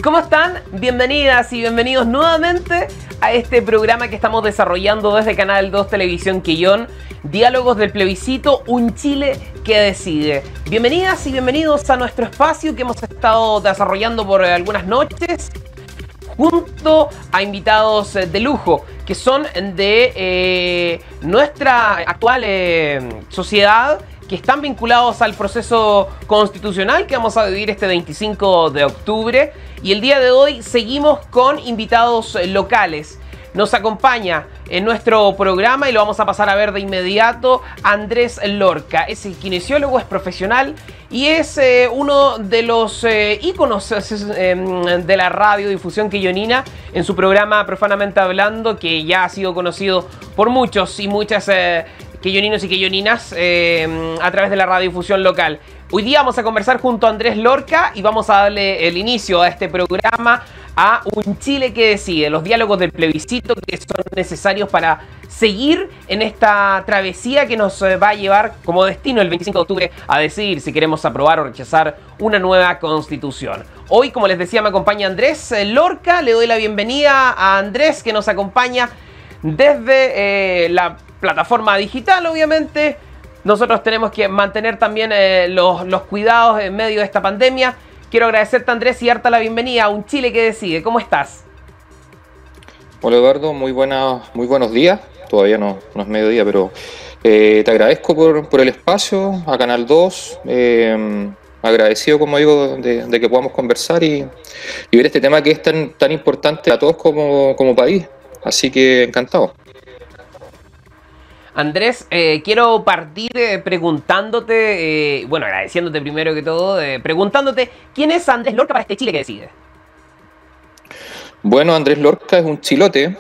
¿Cómo están? Bienvenidas y bienvenidos nuevamente a este programa que estamos desarrollando desde Canal 2 Televisión Quillón, Diálogos del Plebiscito, un Chile que decide. Bienvenidas y bienvenidos a nuestro espacio que hemos estado desarrollando por algunas noches, junto a invitados de lujo, que son de nuestra actual sociedad, que están vinculados al proceso constitucional que vamos a vivir este 25 de octubre. Y el día de hoy seguimos con invitados locales. Nos acompaña en nuestro programa, y lo vamos a pasar a ver de inmediato, Andrés Lorca. Es kinesiólogo, es profesional y es uno de los íconos de la radiodifusión quillonina en su programa Profanamente Hablando, que ya ha sido conocido por muchos y muchas quilloninos y quilloninas a través de la radiodifusión local. Hoy día vamos a conversar junto a Andrés Lorca y vamos a darle el inicio a este programa, a Un Chile que Decide, los diálogos del plebiscito que son necesarios para seguir en esta travesía que nos va a llevar como destino el 25 de octubre a decidir si queremos aprobar o rechazar una nueva constitución. Hoy, como les decía, me acompaña Andrés Lorca. Le doy la bienvenida a Andrés, que nos acompaña desde la plataforma digital, obviamente. Nosotros tenemos que mantener también los cuidados en medio de esta pandemia. Quiero agradecerte, Andrés, y darte la bienvenida a Un Chile que Decide. ¿Cómo estás? Hola, Eduardo, muy buenos días. Todavía no es mediodía, pero te agradezco por el espacio, a Canal 2. Agradecido, como digo, de que podamos conversar y ver este tema que es tan importante a todos como país. Así que encantado. Andrés, quiero partir preguntándote, bueno, agradeciéndote primero que todo, preguntándote, ¿quién es Andrés Lorca para este Chile que Decide? Bueno, Andrés Lorca es un chilote,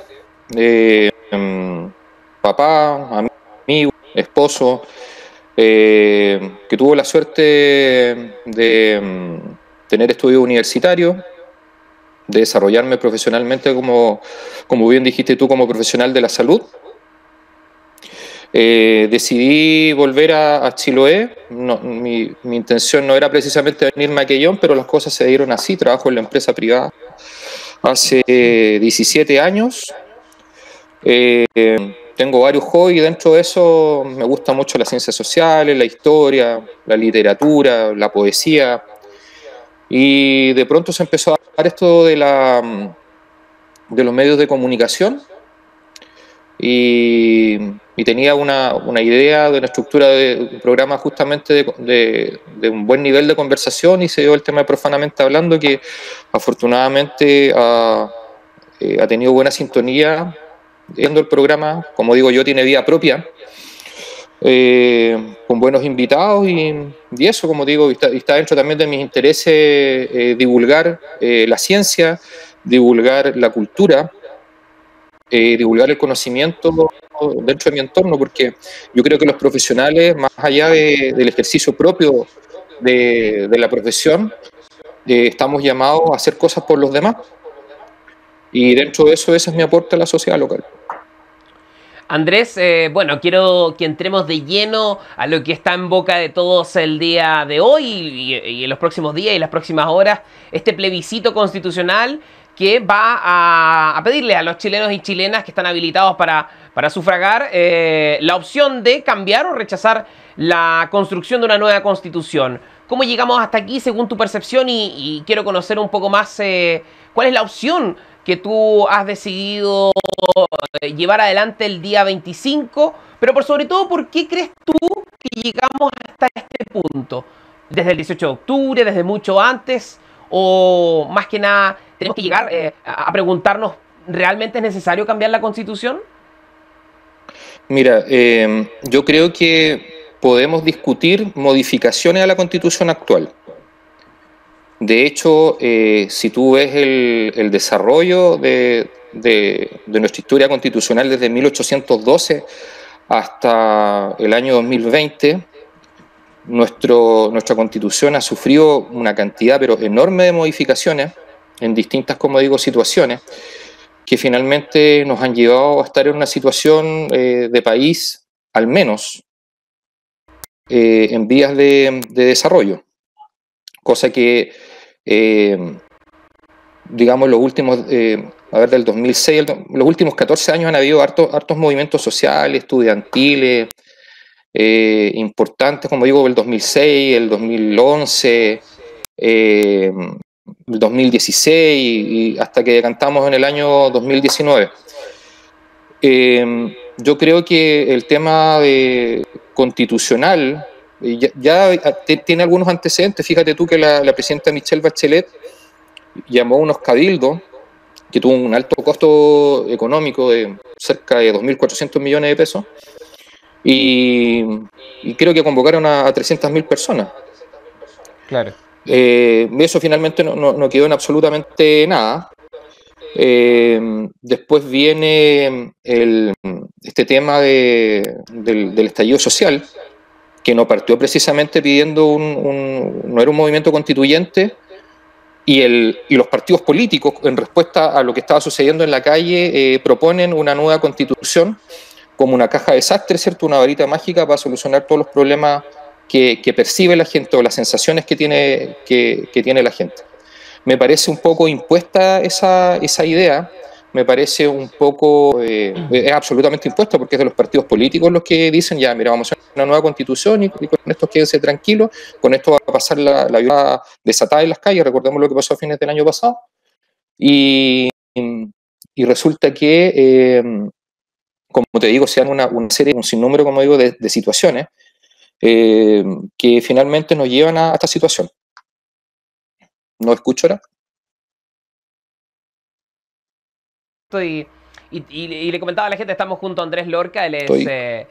papá, amigo, esposo, que tuvo la suerte de tener estudios universitarios, de desarrollarme profesionalmente, como bien dijiste tú, como profesional de la salud. Decidí volver a Chiloé. Mi intención no era precisamente venirme a Quellón, pero las cosas se dieron así. Trabajo en la empresa privada hace 17 años. Tengo varios hobbies, dentro de eso me gusta mucho las ciencias sociales, la historia, la literatura, la poesía. Y de pronto se empezó a dar esto de los medios de comunicación. Y tenía una idea de una estructura de un programa justamente de un buen nivel de conversación, y se dio el tema de Profanamente Hablando, que afortunadamente ha tenido buena sintonía viendo el programa. Como digo yo, tiene vida propia, con buenos invitados y eso, como digo, está dentro también de mis intereses divulgar la ciencia, divulgar la cultura, divulgar el conocimiento dentro de mi entorno, porque yo creo que los profesionales, más allá del ejercicio propio de la profesión, estamos llamados a hacer cosas por los demás, y dentro de eso ese es mi aporte a la sociedad local. Andrés, bueno, quiero que entremos de lleno a lo que está en boca de todos el día de hoy y en los próximos días y las próximas horas, este plebiscito constitucional que va a pedirle a los chilenos y chilenas que están habilitados para sufragar la opción de cambiar o rechazar la construcción de una nueva constitución. ¿Cómo llegamos hasta aquí según tu percepción? Y quiero conocer un poco más cuál es la opción que tú has decidido llevar adelante el día 25, pero por sobre todo, ¿por qué crees tú que llegamos hasta este punto? ¿Desde el 18 de octubre, desde mucho antes? ¿O más que nada tenemos que llegar a preguntarnos, ¿realmente es necesario cambiar la Constitución? Mira, yo creo que podemos discutir modificaciones a la Constitución actual. De hecho, si tú ves el desarrollo de nuestra historia constitucional desde 1812 hasta el año 2020, nuestra Constitución ha sufrido una cantidad pero enorme de modificaciones en distintas, como digo, situaciones, que finalmente nos han llevado a estar en una situación de país, al menos, en vías de desarrollo. Cosa que digamos, los últimos, del 2006, los últimos 14 años han habido hartos movimientos sociales, estudiantiles, importantes, como digo, el 2006, el 2011, el 2016 y hasta que decantamos en el año 2019. Yo creo que el tema constitucional ya tiene algunos antecedentes. Fíjate tú que la presidenta Michelle Bachelet llamó a unos cabildos que tuvo un alto costo económico de cerca de 2.400 millones de pesos y creo que convocaron a 300.000 personas. Claro. Eso finalmente no quedó en absolutamente nada. Después viene este tema del estallido social, que no partió precisamente pidiendo no era un movimiento constituyente, y los partidos políticos, en respuesta a lo que estaba sucediendo en la calle, proponen una nueva constitución como una caja de desastre, ¿cierto? Una varita mágica para solucionar todos los problemas que percibe la gente o las sensaciones que tiene la gente. Me parece un poco impuesta esa idea, me parece un poco, es absolutamente impuesta porque es de los partidos políticos los que dicen, ya, mira, vamos a hacer una nueva constitución y con esto quédense tranquilos, con esto va a pasar la violencia desatada en las calles, recordemos lo que pasó a fines del año pasado, y resulta que, como te digo, se dan una serie, un sinnúmero, como digo, de situaciones que finalmente nos llevan a esta situación. ¿No escucho ahora? Y le comentaba a la gente, estamos junto a Andrés Lorca, él es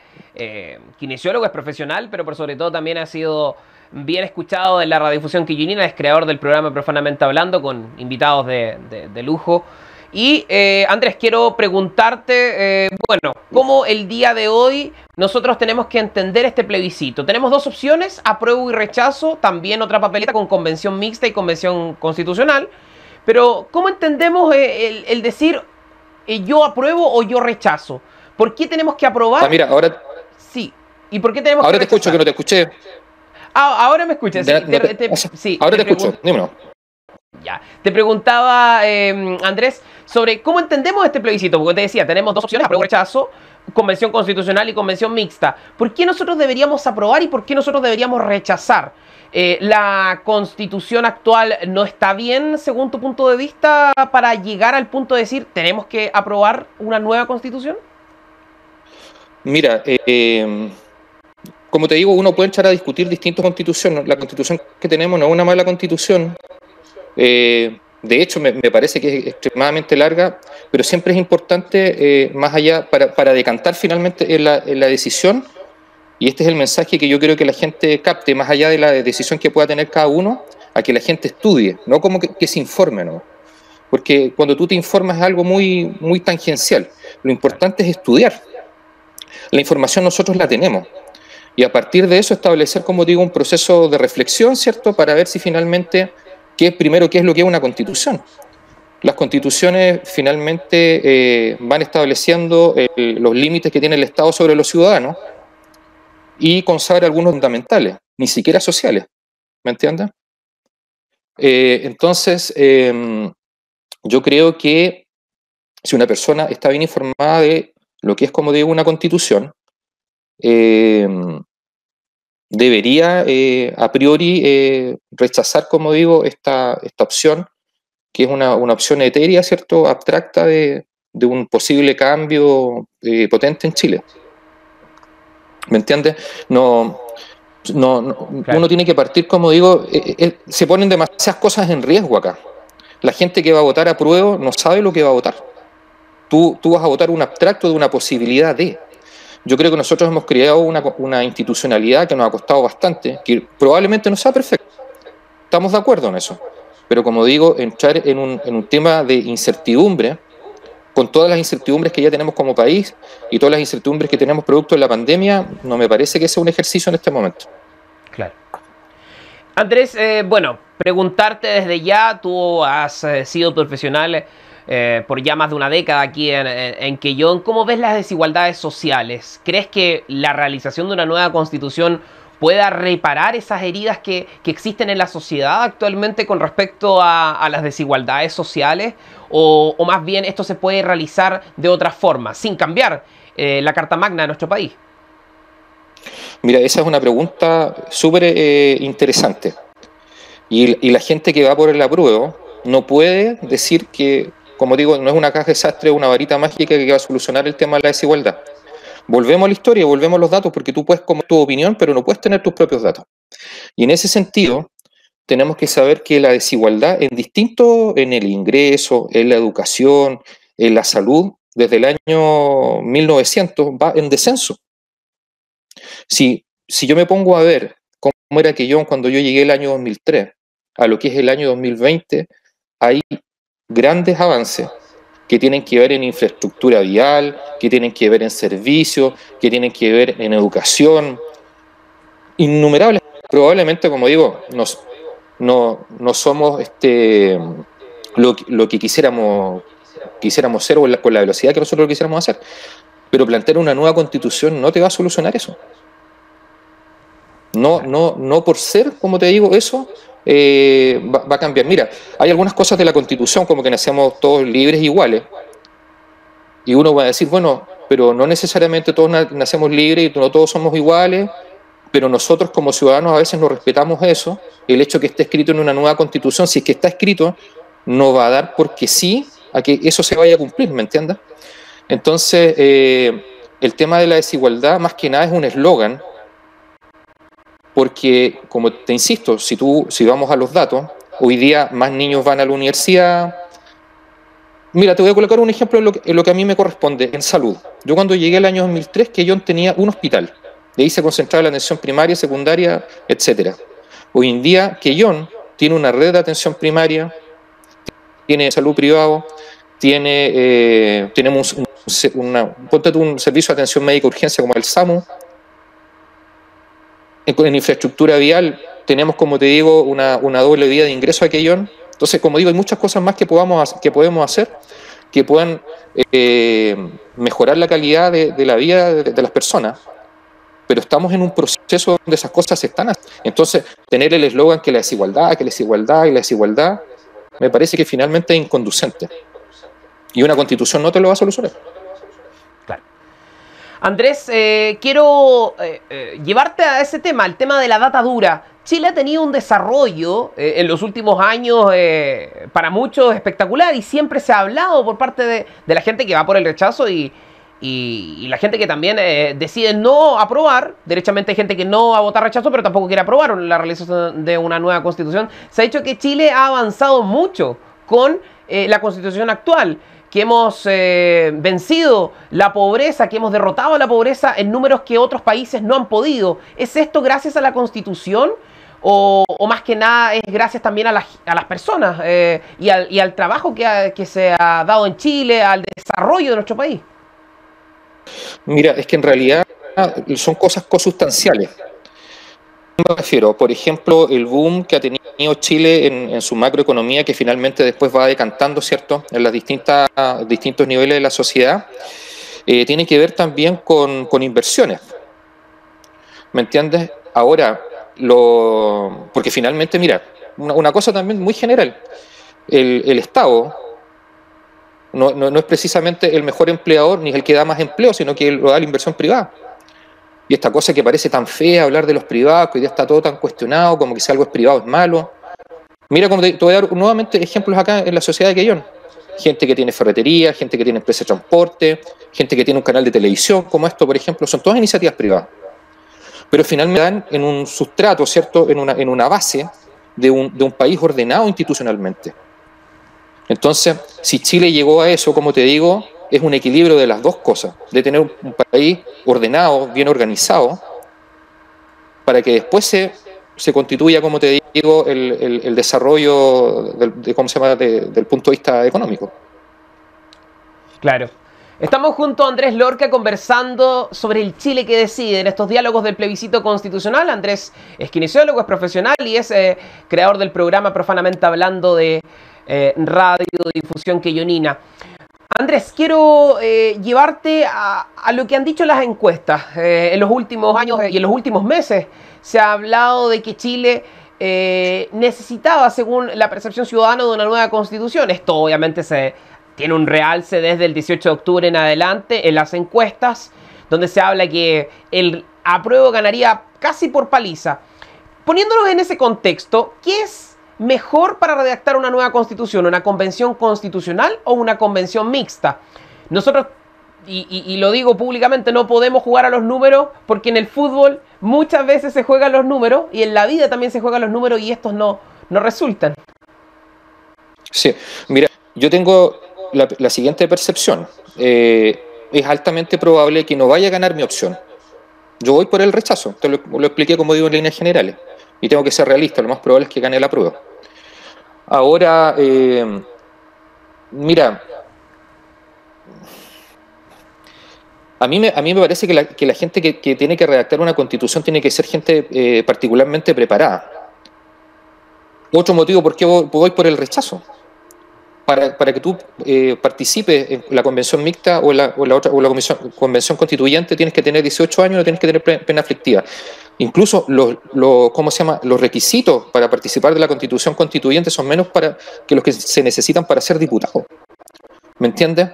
kinesiólogo, es profesional, pero por sobre todo también ha sido bien escuchado en la radiodifusión quillonina, es creador del programa Profanamente Hablando, con invitados de lujo. Y Andrés, quiero preguntarte, bueno, ¿cómo el día de hoy nosotros tenemos que entender este plebiscito? Tenemos dos opciones, apruebo y rechazo, también otra papeleta con convención mixta y convención constitucional, pero ¿cómo entendemos el decir yo apruebo o yo rechazo? ¿Por qué tenemos que aprobar? Ah, mira, ahora... Sí, ¿y por qué tenemos ahora que te escucho, que no te escuché. Ahora me escuchas. Sí, ahora te escucho, dímelo. Ya, te preguntaba, Andrés, sobre cómo entendemos este plebiscito, porque te decía, tenemos dos opciones, apruebo o rechazo, convención constitucional y convención mixta. ¿Por qué nosotros deberíamos aprobar y por qué nosotros deberíamos rechazar? ¿La constitución actual no está bien, según tu punto de vista, para llegar al punto de decir, tenemos que aprobar una nueva constitución? Mira, como te digo, uno puede echar a discutir distintas constituciones. La constitución que tenemos no es una mala constitución. De hecho, me parece que es extremadamente larga, pero siempre es importante, más allá, para decantar finalmente en la decisión, y este es el mensaje que yo creo que la gente capte, más allá de la decisión que pueda tener cada uno, a que la gente estudie, no como que se informe, ¿no? Porque cuando tú te informas es algo muy, muy tangencial. Lo importante es estudiar. La información nosotros la tenemos. Y a partir de eso establecer, como digo, un proceso de reflexión, ¿cierto? Para ver si finalmente, primero, qué es lo que es una constitución. Las constituciones finalmente van estableciendo los límites que tiene el Estado sobre los ciudadanos y consagra algunos fundamentales, ni siquiera sociales. ¿Me entiendes? Entonces, yo creo que si una persona está bien informada de lo que es, como digo, una constitución, debería a priori rechazar, como digo, esta opción, que es una opción etérea, ¿cierto?, abstracta de un posible cambio potente en Chile. ¿Me entiendes? Claro. Uno tiene que partir, como digo, se ponen demasiadas cosas en riesgo acá. La gente que va a votar a prueba no sabe lo que va a votar. Tú vas a votar un abstracto de una posibilidad de... Yo creo que nosotros hemos creado una institucionalidad que nos ha costado bastante, que probablemente no sea perfecta. Estamos de acuerdo en eso. Pero como digo, entrar en un tema de incertidumbre, con todas las incertidumbres que ya tenemos como país y todas las incertidumbres que tenemos producto de la pandemia, no me parece que sea un ejercicio en este momento. Claro. Andrés, bueno, preguntarte desde ya, tú has sido profesional por ya más de una década aquí en Quellón. ¿Cómo ves las desigualdades sociales? ¿Crees que la realización de una nueva constitución pueda reparar esas heridas que existen en la sociedad actualmente con respecto a las desigualdades sociales, o más bien esto se puede realizar de otra forma, sin cambiar la Carta Magna de nuestro país? Mira, esa es una pregunta súper interesante. Y la gente que va por el apruebo no puede decir que, como digo, no es una caja de sastre, una varita mágica que va a solucionar el tema de la desigualdad. Volvemos a la historia, volvemos a los datos, porque tú puedes comer tu opinión, pero no puedes tener tus propios datos. Y en ese sentido, tenemos que saber que la desigualdad en el ingreso, en la educación, en la salud, desde el año 1900 va en descenso. Si yo me pongo a ver cómo era que yo cuando yo llegué el año 2003 a lo que es el año 2020, hay grandes avances que tienen que ver en infraestructura vial, que tienen que ver en servicios, que tienen que ver en educación, innumerables. Probablemente, como digo, no somos lo que quisiéramos ser con la velocidad que nosotros lo quisiéramos hacer, pero plantear una nueva constitución no te va a solucionar eso. No por ser, como te digo, eso va a cambiar. Mira, hay algunas cosas de la Constitución como que nacemos todos libres e iguales. Y uno va a decir, bueno, pero no necesariamente todos nacemos libres y no todos somos iguales, pero nosotros como ciudadanos a veces no respetamos eso. El hecho que esté escrito en una nueva Constitución, si es que está escrito, no va a dar porque sí a que eso se vaya a cumplir, ¿me entiendes? Entonces, el tema de la desigualdad más que nada es un eslogan, porque, como te insisto, si vamos a los datos, hoy día más niños van a la universidad. Mira, te voy a colocar un ejemplo en lo que a mí me corresponde, en salud. Yo cuando llegué el año 2003, Quellón tenía un hospital. De ahí se concentraba la atención primaria, secundaria, etc. Hoy en día, Quellón tiene una red de atención primaria, tiene salud privado, tenemos un servicio de atención médica de urgencia como el SAMU. En infraestructura vial tenemos, como te digo, una doble vía de ingreso a Quellón. Entonces, como digo, hay muchas cosas más que podemos hacer que puedan mejorar la calidad de la vida de las personas. Pero estamos en un proceso donde esas cosas se están haciendo. Entonces, tener el eslogan que la desigualdad y la desigualdad, me parece que finalmente es inconducente. Y una constitución no te lo va a solucionar. Claro. Andrés, quiero llevarte a ese tema, el tema de la data dura. Chile ha tenido un desarrollo en los últimos años para muchos espectacular, y siempre se ha hablado por parte de la gente que va por el rechazo y la gente que también decide no aprobar. Derechamente hay gente que no va a votar rechazo, pero tampoco quiere aprobar la realización de una nueva constitución. Se ha dicho que Chile ha avanzado mucho con la constitución actual, que hemos vencido la pobreza, que hemos derrotado la pobreza en números que otros países no han podido. ¿Es esto gracias a la constitución? O más que nada es gracias también a las personas y al trabajo que se ha dado en Chile, al desarrollo de nuestro país? Mira, es que en realidad son cosas consustanciales. Me refiero, por ejemplo, el boom que ha tenido Chile en su macroeconomía, que finalmente después va decantando, ¿cierto?, en los distintos niveles de la sociedad, tiene que ver también con inversiones. ¿Me entiendes? Ahora, porque finalmente, mira, una cosa también muy general, el Estado no es precisamente el mejor empleador ni es el que da más empleo, sino que lo da la inversión privada. Y esta cosa que parece tan fea, hablar de los privados, que hoy día está todo tan cuestionado, como que si algo es privado es malo. Mira, como te voy a dar nuevamente ejemplos acá en la sociedad de Quellón. Gente que tiene ferretería, gente que tiene empresa de transporte, gente que tiene un canal de televisión, como esto, por ejemplo, son todas iniciativas privadas. Pero finalmente dan en un sustrato, ¿cierto?, en una base de un país ordenado institucionalmente. Entonces, si Chile llegó a eso, como te digo, es un equilibrio de las dos cosas, de tener un país ordenado, bien organizado, para que después se constituya, como te digo, el desarrollo del punto de vista económico. Claro. Estamos junto a Andrés Lorca conversando sobre el Chile que decide en estos diálogos del plebiscito constitucional. Andrés es kinesiólogo, es profesional y es creador del programa Profanamente Hablando de radiodifusión quellonina. Andrés, quiero llevarte a lo que han dicho las encuestas. En los últimos años y en los últimos meses se ha hablado de que Chile necesitaba, según la percepción ciudadana, de una nueva constitución. Esto obviamente se tiene un realce desde el 18 de octubre en adelante en las encuestas, donde se habla que el apruebo ganaría casi por paliza. Poniéndonos en ese contexto, ¿qué es mejor para redactar una nueva constitución? ¿Una convención constitucional o una convención mixta? Nosotros, y lo digo públicamente, no podemos jugar a los números, porque en el fútbol muchas veces se juegan los números y en la vida también se juegan los números y estos no resultan. Sí, mira, yo tengo la siguiente percepción. Es altamente probable que no vaya a ganar mi opción. Yo voy por el rechazo, te lo expliqué como digo en líneas generales, y tengo que ser realista, lo más probable es que gane la prueba. Ahora, mira, a mí me parece que la gente que tiene que redactar una constitución tiene que ser gente particularmente preparada. Otro motivo por qué voy por el rechazo. Para que tú participes en la convención mixta o la convención constituyente tienes que tener 18 años, no tienes que tener pena aflictiva. Incluso los requisitos para participar de la constitución constituyente son menos que los que se necesitan para ser diputado. ¿Me entiendes?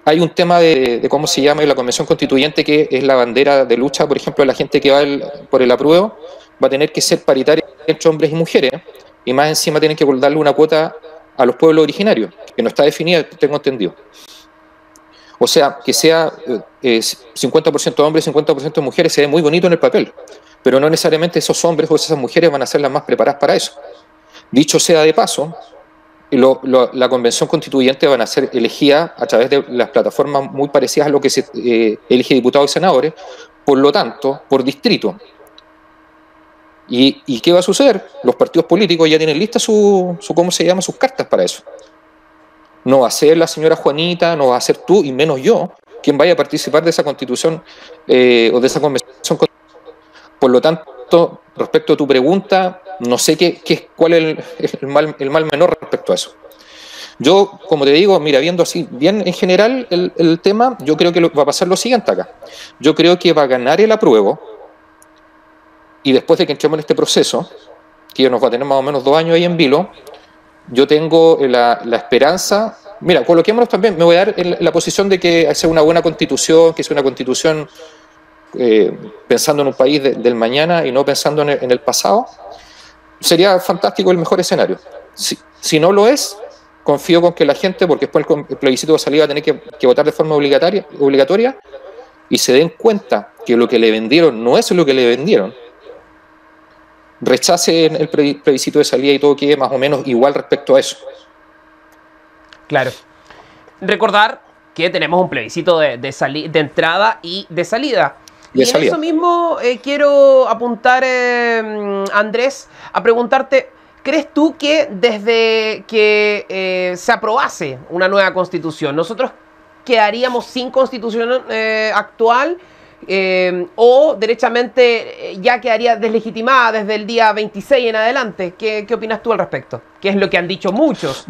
Hay un tema de cómo se llama la convención constituyente, que es la bandera de lucha, por ejemplo, la gente que va por el apruebo va a tener que ser paritaria entre hombres y mujeres, y más encima tienen que darle una cuota a los pueblos originarios, que no está definida, tengo entendido. O sea, que sea 50% hombres, 50% mujeres, se ve muy bonito en el papel, pero no necesariamente esos hombres o esas mujeres van a ser las más preparadas para eso. Dicho sea de paso, la convención constituyente van a ser elegidas a través de las plataformas muy parecidas a lo que se elige diputados y senadores, por lo tanto, por distrito. ¿Y qué va a suceder? Los partidos políticos ya tienen listas sus cartas para eso. No va a ser la señora Juanita, no va a ser tú y menos yo quien vaya a participar de esa constitución o de esa convención. Por lo tanto, respecto a tu pregunta, no sé cuál es el mal menor respecto a eso. Yo, como te digo, mira, viendo así bien en general el tema, yo creo que va a pasar lo siguiente acá. Yo creo que va a ganar el apruebo. Y después de que entremos en este proceso, que nos va a tener más o menos 2 años ahí en vilo, yo tengo la esperanza, mira, coloquémonos también, me voy a dar la posición de que sea una buena constitución, que sea una constitución pensando en un país del mañana y no pensando en el pasado. Sería fantástico, el mejor escenario. Si no lo es, confío con que la gente, porque después el plebiscito de salida va a tener que votar de forma obligatoria, y se den cuenta que lo que le vendieron no es lo que le vendieron, rechacen el plebiscito de salida y todo quede más o menos igual respecto a eso. Claro. Recordar que tenemos un plebiscito de entrada y de salida. Y en eso mismo quiero apuntar, Andrés, a preguntarte, ¿crees tú que desde que se aprobase una nueva constitución, nosotros quedaríamos sin constitución actual? O derechamente ya quedaría deslegitimada desde el día 26 en adelante. ¿Qué opinas tú al respecto? ¿Qué es lo que han dicho muchos?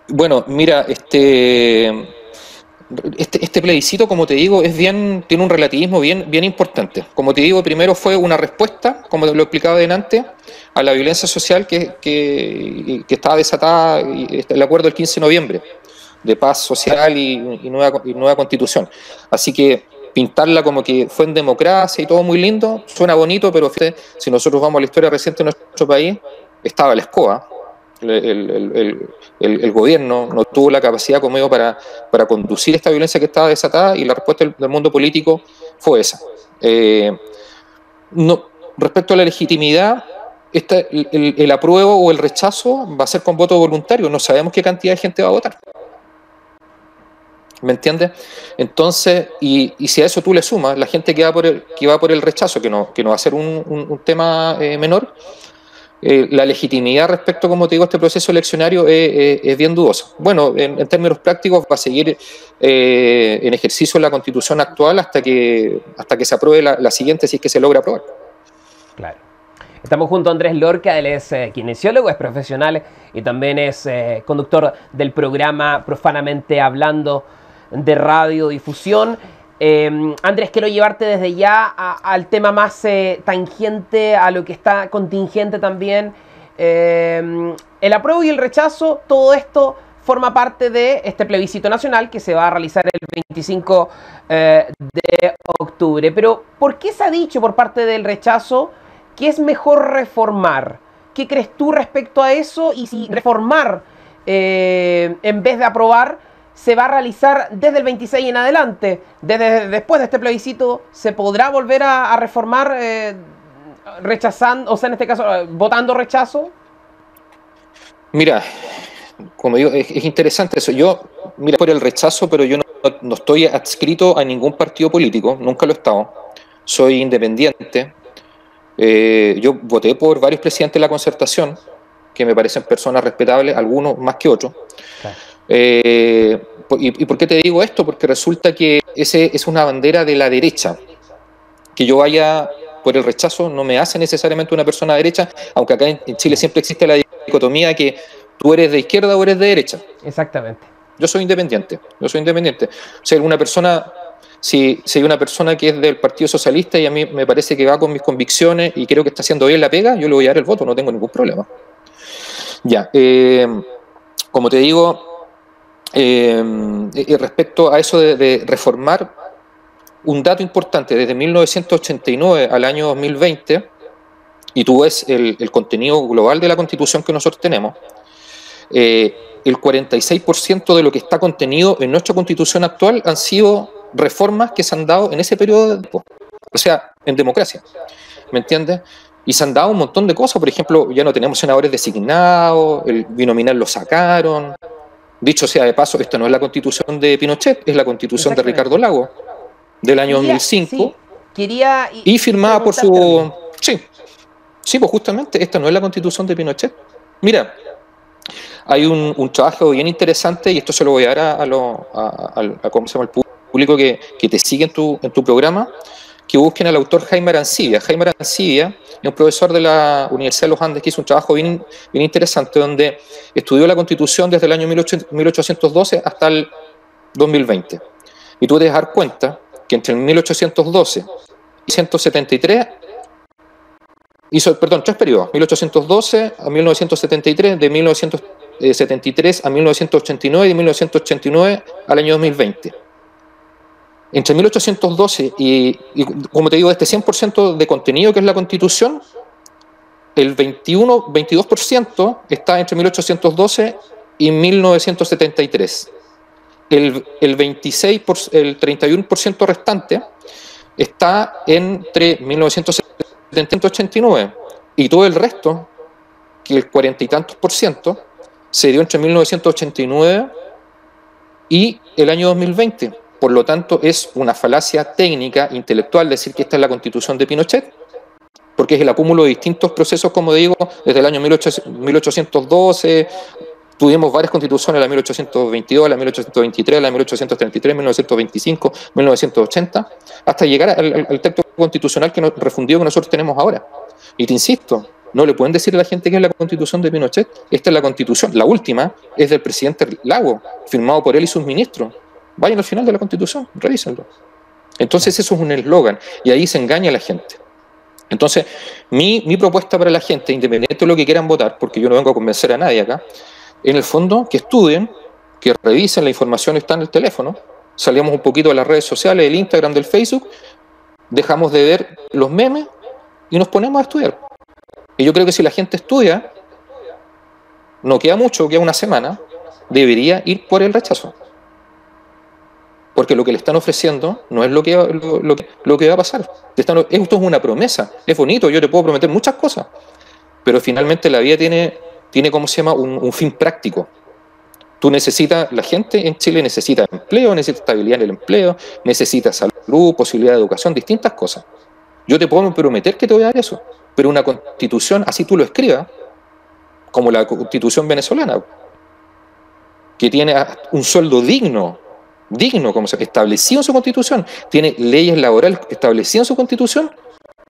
Bueno, mira, este plebiscito, como te digo, tiene un relativismo bien importante. Como te digo, primero fue una respuesta, como lo explicaba delante, a la violencia social que estaba desatada, el acuerdo del 15 de noviembre. De paz social y nueva constitución. Así que pintarla como que fue en democracia y todo muy lindo, suena bonito, pero fíjate, si nosotros vamos a la historia reciente de nuestro país, estaba la escoba. El gobierno no tuvo la capacidad como digo para conducir esta violencia que estaba desatada, y la respuesta del mundo político fue esa. Respecto a la legitimidad, el apruebo o el rechazo va a ser con voto voluntario, no sabemos qué cantidad de gente va a votar. ¿Me entiendes? Entonces, y si a eso tú le sumas la gente que va por el rechazo, que no va a ser un tema menor, la legitimidad respecto, como te digo, a este proceso eleccionario es bien dudosa. Bueno, en términos prácticos va a seguir en ejercicio la Constitución actual hasta que se apruebe la siguiente, si es que se logra aprobar. Claro. Estamos junto a Andrés Lorca, él es kinesiólogo, es profesional y también es conductor del programa Profanamente Hablando de radiodifusión. Andrés, quiero llevarte desde ya al tema más tangente, a lo que está contingente también. El apruebo y el rechazo, todo esto forma parte de este plebiscito nacional que se va a realizar el 25 de octubre. Pero, ¿por qué se ha dicho por parte del rechazo que es mejor reformar? ¿Qué crees tú respecto a eso? Y si reformar en vez de aprobar se va a realizar desde el 26 en adelante, desde después de este plebiscito, ¿se podrá volver a reformar rechazando, o sea, en este caso, votando rechazo? Mira, como digo, es interesante eso. Mira, por el rechazo, pero yo no estoy adscrito a ningún partido político, nunca lo he estado. Soy independiente. Yo voté por varios presidentes de la Concertación, que me parecen personas respetables, algunos más que otros. Claro. ¿Y por qué te digo esto? Porque resulta que ese es una bandera de la derecha. Que yo vaya por el rechazo no me hace necesariamente una persona de derecha, aunque acá en Chile siempre existe la dicotomía que tú eres de izquierda o eres de derecha. Exactamente. Yo soy independiente. O sea, alguna persona... Si hay una persona que es del Partido Socialista y a mí me parece que va con mis convicciones y creo que está haciendo bien la pega, yo le voy a dar el voto, no tengo ningún problema. Ya, como te digo, respecto a eso de reformar, un dato importante, desde 1989 al año 2020, y tú ves el contenido global de la Constitución que nosotros tenemos, el 46% de lo que está contenido en nuestra Constitución actual han sido reformas que se han dado en ese periodo de tiempo, o sea, en democracia, ¿me entiendes? Y se han dado un montón de cosas, por ejemplo, ya no tenemos senadores designados, el binominal lo sacaron, dicho sea de paso, esta no es la Constitución de Pinochet, es la Constitución de Ricardo Lagos, del año 2005, y firmada por su... Sí, pues justamente, esta no es la Constitución de Pinochet. Mira, hay un trabajo bien interesante, y esto se lo voy a dar a ¿cómo se llama? El público que te sigue en tu programa, que busquen al autor Jaime Arancibia. Jaime Arancibia es un profesor de la Universidad de los Andes que hizo un trabajo bien interesante, donde estudió la Constitución desde el año 1812 hasta el 2020. Y tú te vas a dar cuenta que entre el 1812 y 1873 hizo, perdón, 3 periodos, 1812 a 1973, de 1973 a 1989 y de 1989 al año 2020. Entre 1812 y como te digo, este 100% de contenido que es la Constitución, el 22% está entre 1812 y 1973. El 31% restante está entre 1970 y 1989, y todo el resto, que el 40 y tantos %, se dio entre 1989 y el año 2020. Por lo tanto, es una falacia técnica, intelectual, decir que esta es la Constitución de Pinochet, porque es el acúmulo de distintos procesos, como digo, desde el año 1812, tuvimos varias constituciones, la 1822, la 1823, la 1833, 1925, 1980, hasta llegar al texto constitucional refundido que nosotros tenemos ahora. Y te insisto, no le pueden decir a la gente que es la Constitución de Pinochet. Esta es la Constitución, la última es del presidente Lagos, firmado por él y sus ministros. Vayan al final de la Constitución, revísenlo. Entonces eso es un eslogan, y ahí se engaña a la gente. Entonces, mi propuesta para la gente, independiente de lo que quieran votar, porque yo no vengo a convencer a nadie acá, en el fondo, que estudien, que revisen, la información está en el teléfono, salíamos un poquito de las redes sociales, del Instagram, del Facebook, dejamos de ver los memes y nos ponemos a estudiar. Y yo creo que si la gente estudia, no queda mucho, queda una semana, debería ir por el rechazo. Porque lo que le están ofreciendo no es lo que va a pasar. Esto es una promesa, es bonito, yo te puedo prometer muchas cosas, pero finalmente la vida tiene ¿cómo se llama? Un fin práctico. La gente en Chile necesita empleo, necesita estabilidad en el empleo, necesita salud, posibilidad de educación, distintas cosas. Yo te puedo prometer que te voy a dar eso, pero una constitución, así tú lo escribas, como la Constitución venezolana, que tiene un sueldo digno, como se establecido en su Constitución, tiene leyes laborales establecidas en su Constitución,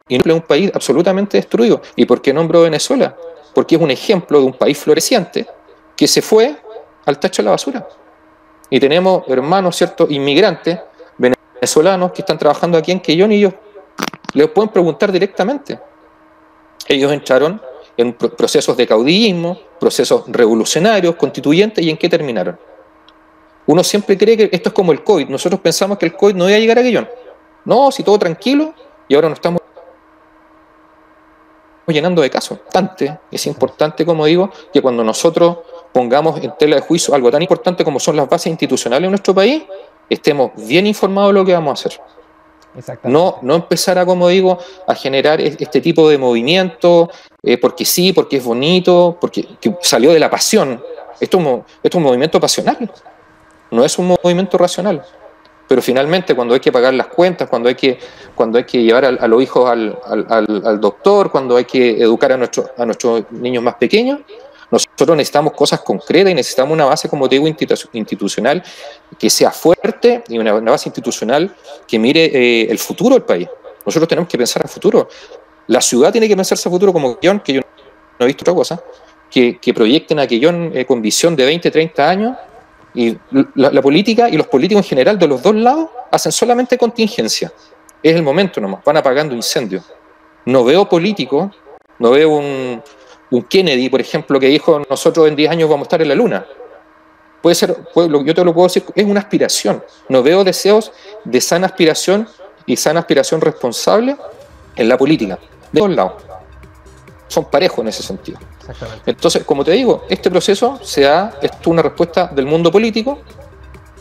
y no es un país absolutamente destruido. ¿Y por qué nombro Venezuela? Porque es un ejemplo de un país floreciente que se fue al tacho de la basura. Y tenemos hermanos, ¿cierto?, inmigrantes venezolanos que están trabajando aquí en Quellón y ellos les pueden preguntar directamente. Ellos entraron en procesos de caudillismo, procesos revolucionarios, constituyentes, ¿y en qué terminaron? Uno siempre cree que esto es como el COVID. Nosotros pensamos que el COVID no iba a llegar a Quellón. No, si todo tranquilo, y ahora nos estamos llenando de casos. Es importante, como digo, que cuando nosotros pongamos en tela de juicio algo tan importante como son las bases institucionales en nuestro país, estemos bien informados de lo que vamos a hacer. No empezar a, como digo, a generar este tipo de movimiento, porque sí, porque es bonito, porque salió de la pasión. Esto es un movimiento pasional, no es un movimiento racional. Pero finalmente, cuando hay que pagar las cuentas, cuando hay que llevar a los hijos al doctor, cuando hay que educar a nuestros niños más pequeños, nosotros necesitamos cosas concretas y necesitamos una base, como te digo, institucional que sea fuerte y una base institucional que mire el futuro del país. Nosotros tenemos que pensar al futuro. La ciudad tiene que pensarse al futuro como Quellón, que yo no he visto otra cosa, que proyecten a Quellón con visión de 20, 30 años, y la política y los políticos en general de los dos lados hacen solamente contingencia. Es el momento nomás, van apagando incendios. No veo políticos, no veo un Kennedy, por ejemplo, que dijo nosotros en 10 años vamos a estar en la luna. Puede ser, yo te lo puedo decir, es una aspiración. No veo deseos de sana aspiración y sana aspiración responsable en la política, de todos lados. Son parejos en ese sentido. Entonces, como te digo, este proceso es una respuesta del mundo político.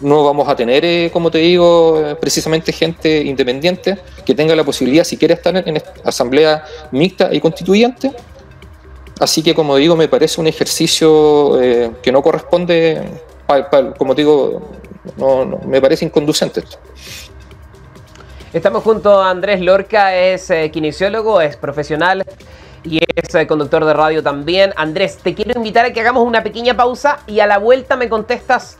No vamos a tener, como te digo, precisamente gente independiente que tenga la posibilidad, si quiere estar en asamblea mixta y constituyente. Así que, como digo, me parece un ejercicio que no corresponde, como digo, no, me parece inconducente esto. Estamos junto a Andrés Lorca, es kinesiólogo, es profesional y es conductor de radio también. Andrés, te quiero invitar a que hagamos una pequeña pausa y a la vuelta me contestas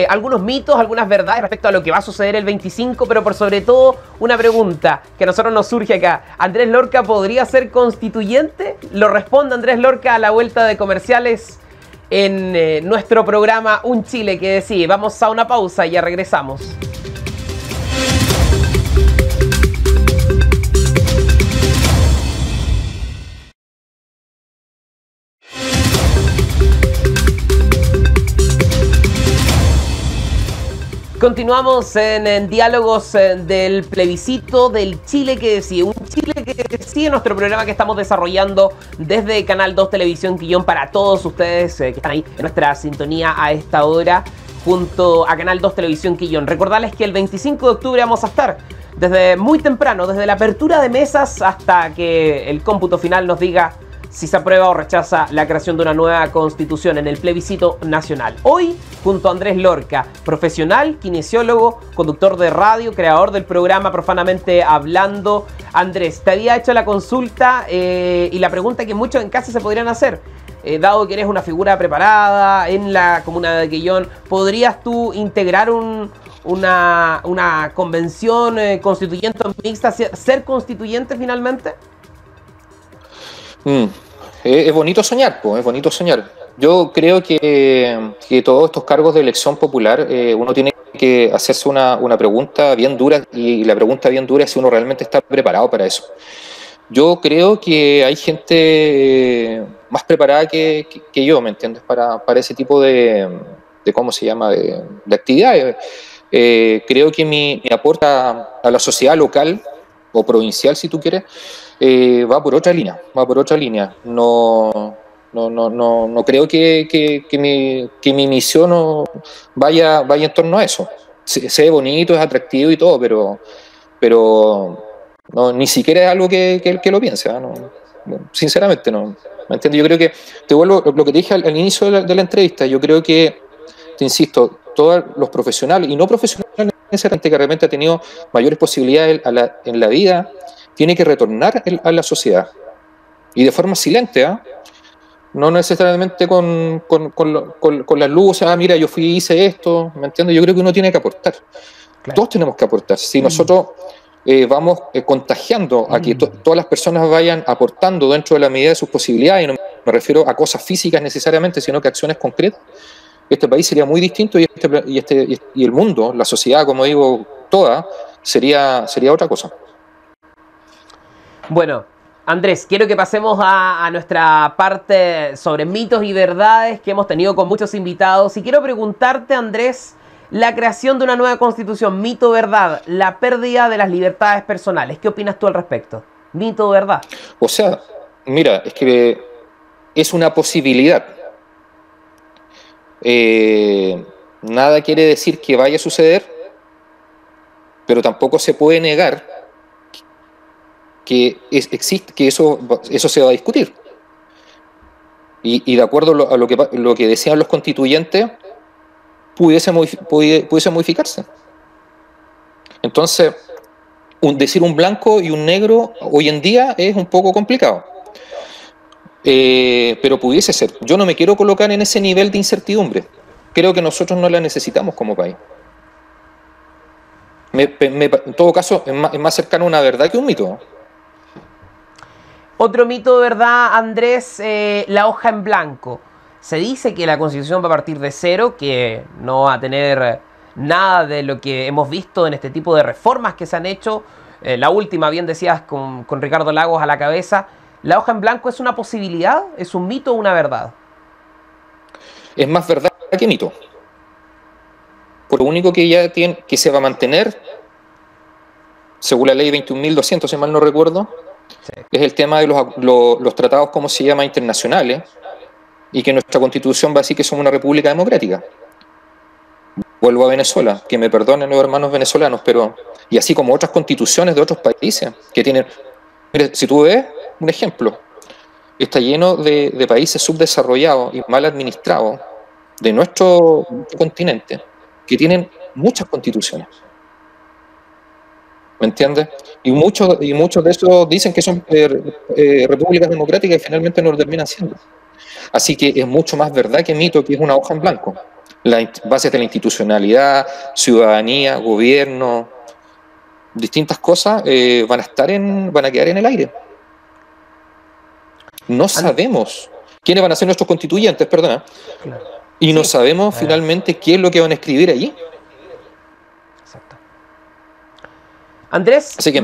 algunos mitos, algunas verdades respecto a lo que va a suceder el 25, pero por sobre todo una pregunta que a nosotros nos surge acá. ¿Andrés Lorca podría ser constituyente? Lo responde Andrés Lorca a la vuelta de comerciales en nuestro programa Un Chile que Decide. Vamos a una pausa y ya regresamos. Continuamos en diálogos del plebiscito del Chile que Decide. Un Chile que Decide, nuestro programa que estamos desarrollando desde Canal 2 Televisión Quillón para todos ustedes que están ahí en nuestra sintonía a esta hora junto a Canal 2 Televisión Quillón. Recordarles que el 25 de octubre vamos a estar desde muy temprano, desde la apertura de mesas hasta que el cómputo final nos diga si se aprueba o rechaza la creación de una nueva constitución en el plebiscito nacional. Hoy, junto a Andrés Lorca, profesional, kinesiólogo, conductor de radio, creador del programa Profanamente Hablando. Andrés, te había hecho la consulta y la pregunta que muchos en casa se podrían hacer. Dado que eres una figura preparada en la comuna de Quellón, ¿podrías tú integrar una convención constituyente mixta, ser constituyente finalmente? Es bonito soñar, pues, es bonito soñar. Yo creo que todos estos cargos de elección popular, uno tiene que hacerse una pregunta bien dura, y la pregunta bien dura es si uno realmente está preparado para eso. Yo creo que hay gente más preparada que yo, ¿me entiendes? Para ese tipo de ¿cómo se llama?, de actividades. Creo que mi aporte a la sociedad local o provincial, si tú quieres, va por otra línea. No creo que mi misión vaya en torno a eso. Se ve bonito, es atractivo y todo, pero no, ni siquiera es algo que lo piense, ¿eh? Sinceramente no. ¿Me entiendes? Yo creo que, te vuelvo lo que te dije al inicio de la entrevista, yo creo que, te insisto, todos los profesionales y no profesionales, esa gente que realmente ha tenido mayores posibilidades en la vida, tiene que retornar a la sociedad. Y de forma silente, ¿eh? No necesariamente con las luces, mira, yo hice esto, ¿me entiendes? Yo creo que uno tiene que aportar. Claro. Todos tenemos que aportar. Si nosotros vamos contagiando a que todas las personas vayan aportando dentro de la medida de sus posibilidades, y no me refiero a cosas físicas necesariamente, sino que a acciones concretas. Este país sería muy distinto, y el mundo, la sociedad, como digo, toda, sería otra cosa. Bueno, Andrés, quiero que pasemos a nuestra parte sobre mitos y verdades que hemos tenido con muchos invitados. Y quiero preguntarte, Andrés, la creación de una nueva constitución, mito o verdad, la pérdida de las libertades personales. ¿Qué opinas tú al respecto? ¿Mito o verdad? O sea, mira, es que es una posibilidad. Nada quiere decir que vaya a suceder, pero tampoco se puede negar que existe, que eso se va a discutir. Y de acuerdo a lo que decían los constituyentes, pudiese modificarse. Entonces, decir un blanco y un negro hoy en día es un poco complicado. Pero pudiese ser. Yo no me quiero colocar en ese nivel de incertidumbre. Creo que nosotros no la necesitamos como país. En todo caso, es más cercano a una verdad que un mito. Otro mito de verdad, Andrés, la hoja en blanco. Se dice que la Constitución va a partir de cero, que no va a tener nada de lo que hemos visto en este tipo de reformas que se han hecho. La última, bien decías, con Ricardo Lagos a la cabeza. ¿La hoja en blanco es una posibilidad? ¿Es un mito o una verdad? Es más verdad que mito. Por lo único que se va a mantener, según la ley 21.200, si mal no recuerdo, sí, es el tema de los tratados, ¿cómo se llama?, internacionales, y que nuestra Constitución va a decir que somos una república democrática. Vuelvo a Venezuela, que me perdonen los hermanos venezolanos, pero, y así como otras constituciones de otros países que tienen. Mire, si tú ves un ejemplo, está lleno de países subdesarrollados y mal administrados de nuestro continente, que tienen muchas constituciones. ¿Me entiendes? Y muchos de esos dicen que son repúblicas democráticas y finalmente no lo terminan siendo. Así que es mucho más verdad que mito, que es una hoja en blanco. Las bases de la institucionalidad, ciudadanía, gobierno, distintas cosas van a quedar en el aire. No sabemos quiénes van a ser nuestros constituyentes, perdona. Y no sabemos finalmente qué es lo que van a escribir allí. Exacto. Andrés, así que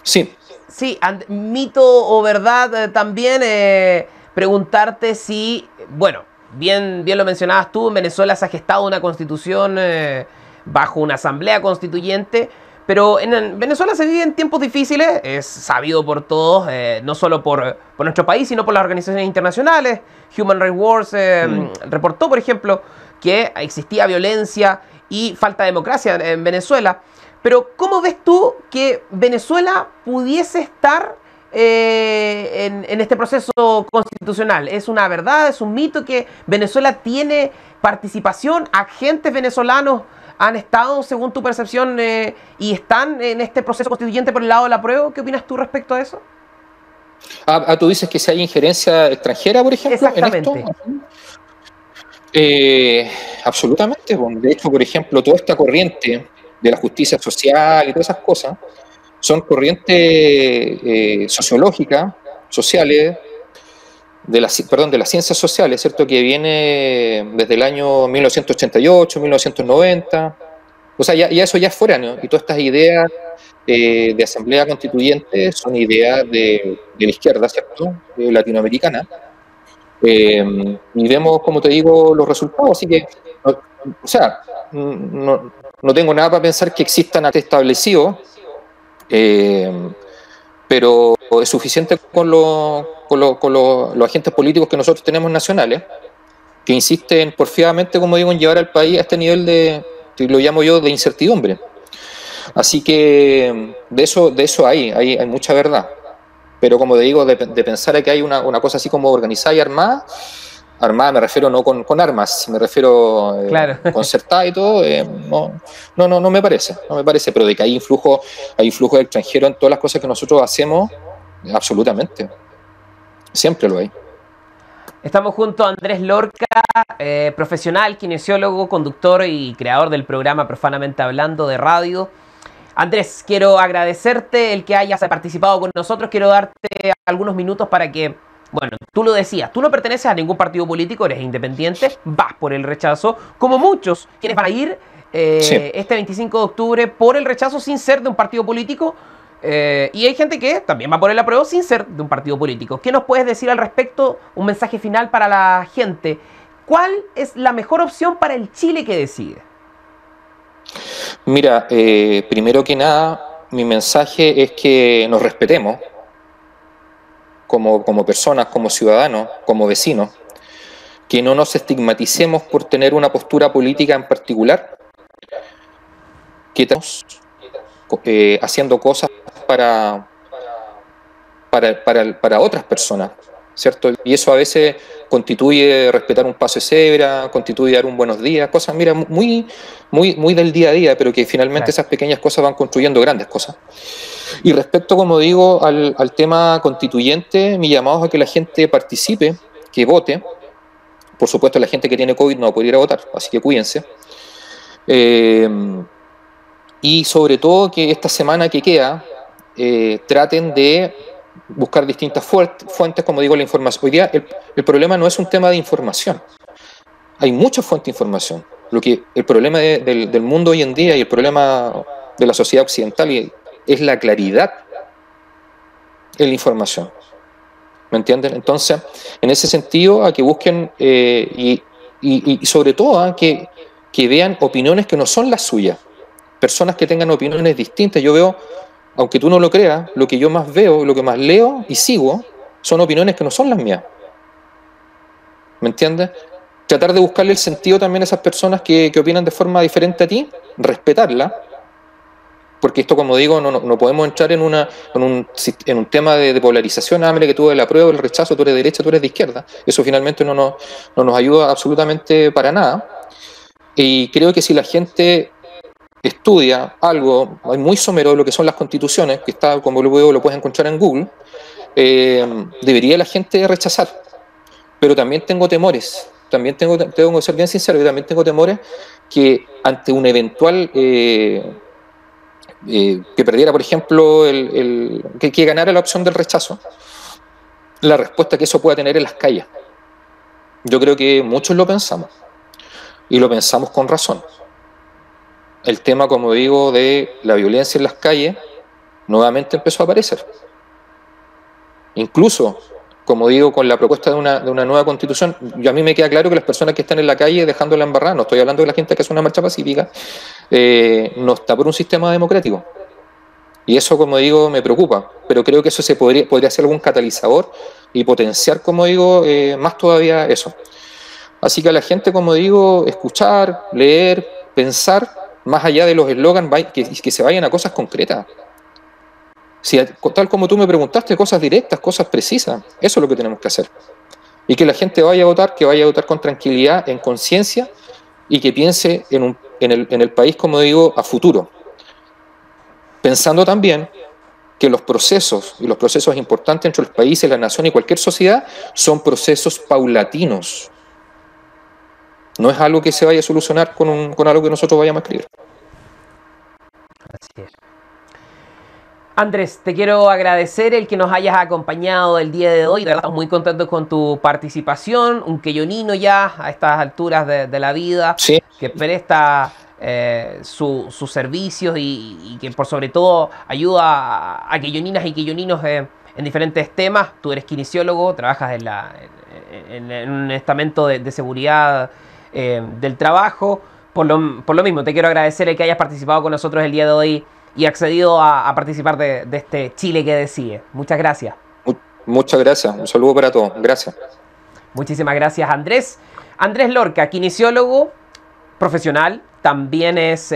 sí. Sí, mito o verdad también, preguntarte si, bueno, bien lo mencionabas tú, en Venezuela se ha gestado una constitución bajo una asamblea constituyente, pero en Venezuela se viven tiempos difíciles, es sabido por todos, no solo por nuestro país, sino por las organizaciones internacionales. Human Rights Watch reportó, por ejemplo, que existía violencia y falta de democracia en Venezuela. Pero ¿cómo ves tú que Venezuela pudiese estar en este proceso constitucional? ¿Es una verdad, es un mito que Venezuela tiene participación? ¿Agentes venezolanos han estado, según tu percepción, y están en este proceso constituyente por el lado del apruebo? ¿Qué opinas tú respecto a eso? ¿Tú dices que si hay injerencia extranjera, por ejemplo, exactamente, en esto? Absolutamente. De hecho, por ejemplo, toda esta corriente de la justicia social y todas esas cosas, son corrientes sociológicas, sociales, de las ciencias sociales, ¿cierto?, que viene desde el año 1988, 1990, o sea, ya eso ya es foráneo, y todas estas ideas de asamblea constituyente son ideas de la izquierda, ¿cierto?, latinoamericana, y vemos, como te digo, los resultados, así que, o sea, no tengo nada para pensar que existan actos establecidos, pero es suficiente con los agentes políticos que nosotros tenemos nacionales, que insisten porfiadamente, como digo, en llevar al país a este nivel que lo llamo yo, de incertidumbre. Así que de eso hay mucha verdad. Pero como te digo, de pensar a que hay una cosa así como organizada y armada me refiero no con armas, me refiero concertada y todo, no me parece, pero de que hay influjo de extranjero en todas las cosas que nosotros hacemos, absolutamente, siempre lo hay. Estamos junto a Andrés Lorca, profesional, kinesiólogo, conductor y creador del programa Profanamente Hablando de radio. Andrés, quiero agradecerte el que hayas participado con nosotros. Quiero darte algunos minutos para que, bueno, tú lo decías, tú no perteneces a ningún partido político, eres independiente, vas por el rechazo, como muchos quienes van a ir este 25 de octubre por el rechazo sin ser de un partido político. Y hay gente que también va por el apruebo sin ser de un partido político. ¿Qué nos puedes decir al respecto? Un mensaje final para la gente. ¿Cuál es la mejor opción para el Chile que decide? Mira, primero que nada, mi mensaje es que nos respetemos como personas, como ciudadanos, como vecinos, que no nos estigmaticemos por tener una postura política en particular, que estamos haciendo cosas para otras personas, ¿cierto? Y eso a veces constituye respetar un paso de cebra, constituye dar un buenos días, cosas, mira, muy del día a día, pero que finalmente esas pequeñas cosas van construyendo grandes cosas. Y respecto, como digo, al tema constituyente, mi llamado es a que la gente participe, que vote. Por supuesto, la gente que tiene COVID no va a poder ir a votar, así que cuídense. Y sobre todo que esta semana que queda traten de buscar distintas fuentes, como digo, la información. Hoy día el problema no es un tema de información. Hay muchas fuentes de información. El problema del mundo hoy en día y el problema de la sociedad occidental es la claridad en la información. ¿Me entienden? Entonces, en ese sentido, a que busquen y sobre todo a que vean opiniones que no son las suyas. Personas que tengan opiniones distintas. Yo veo, aunque tú no lo creas, lo que yo más veo, lo que más leo y sigo, son opiniones que no son las mías. ¿Me entiendes? Tratar de buscarle el sentido también a esas personas que opinan de forma diferente a ti, respetarla, porque esto, como digo, no podemos entrar en un tema de polarización. Mira que tú eres el apruebo, el rechazo, tú eres de derecha, tú eres de izquierda. Eso finalmente no nos ayuda absolutamente para nada. Y creo que si la gente estudia algo muy somero de lo que son las constituciones, que está, como lo puedes encontrar en Google, debería la gente rechazar. Pero también tengo temores, tengo que ser bien sincero, yo también tengo temores que ante un eventual que perdiera, por ejemplo, que ganara la opción del rechazo, la respuesta que eso pueda tener en las calles. Yo creo que muchos lo pensamos, y lo pensamos con razón. El tema, como digo, de la violencia en las calles nuevamente empezó a aparecer. Incluso, como digo, con la propuesta de una nueva constitución, a mí me queda claro que las personas que están en la calle dejándola embarrada, no estoy hablando de la gente que hace una marcha pacífica, no está por un sistema democrático. Y eso, como digo, me preocupa, pero creo que eso podría ser algún catalizador y potenciar, como digo, más todavía eso. Así que a la gente, como digo, escuchar, leer, pensar, más allá de los eslogans, que se vayan a cosas concretas. Si, tal como tú me preguntaste, cosas directas, cosas precisas, eso es lo que tenemos que hacer. Y que la gente vaya a votar, con tranquilidad, en conciencia, y que piense en el país, como digo, a futuro. Pensando también que los procesos importantes entre los países, la nación y cualquier sociedad son procesos paulatinos. No es algo que se vaya a solucionar con algo que nosotros vayamos a escribir. Así es. Andrés, te quiero agradecer el que nos hayas acompañado el día de hoy. De verdad, estamos muy contentos con tu participación. Un queyonino ya a estas alturas de la vida, sí, que presta sus servicios y que por sobre todo ayuda a queyoninas y queyoninos en diferentes temas. Tú eres kinesiólogo, trabajas en un estamento de seguridad del trabajo. Por lo mismo, te quiero agradecer el que hayas participado con nosotros el día de hoy y accedido a participar de este Chile que decide. Muchas gracias. Muchas gracias. Un saludo para todos. Gracias. Muchísimas gracias, Andrés. Andrés Lorca, kinesiólogo profesional, también es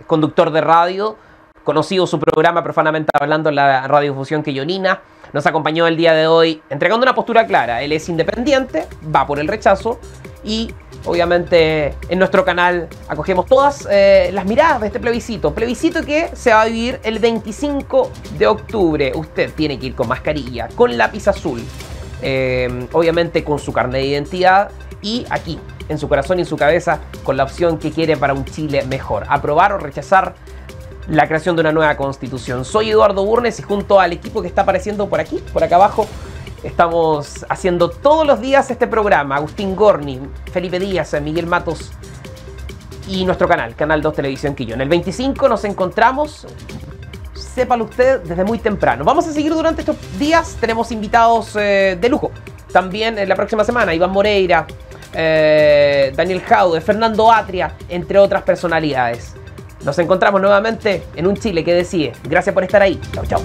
conductor de radio, conocido su programa Profanamente Hablando en la radiodifusión queyonina. Nos acompañó el día de hoy entregando una postura clara. Él es independiente, va por el rechazo y obviamente en nuestro canal acogemos todas las miradas de este plebiscito. Plebiscito que se va a vivir el 25 de octubre. Usted tiene que ir con mascarilla, con lápiz azul, obviamente con su carnet de identidad y aquí, en su corazón y en su cabeza, con la opción que quiere para un Chile mejor. Aprobar o rechazar la creación de una nueva constitución. Soy Eduardo Burnes y junto al equipo que está apareciendo por aquí, por acá abajo, estamos haciendo todos los días este programa. Agustín Gorni, Felipe Díaz, Miguel Matos y nuestro canal, Canal 2 Televisión Quillón. El 25 nos encontramos, sépalo usted, desde muy temprano. Vamos a seguir durante estos días, tenemos invitados de lujo. También en la próxima semana, Iván Moreira, Daniel Jaude, Fernando Atria, entre otras personalidades. Nos encontramos nuevamente en un Chile que decide. Gracias por estar ahí. Chau, chau.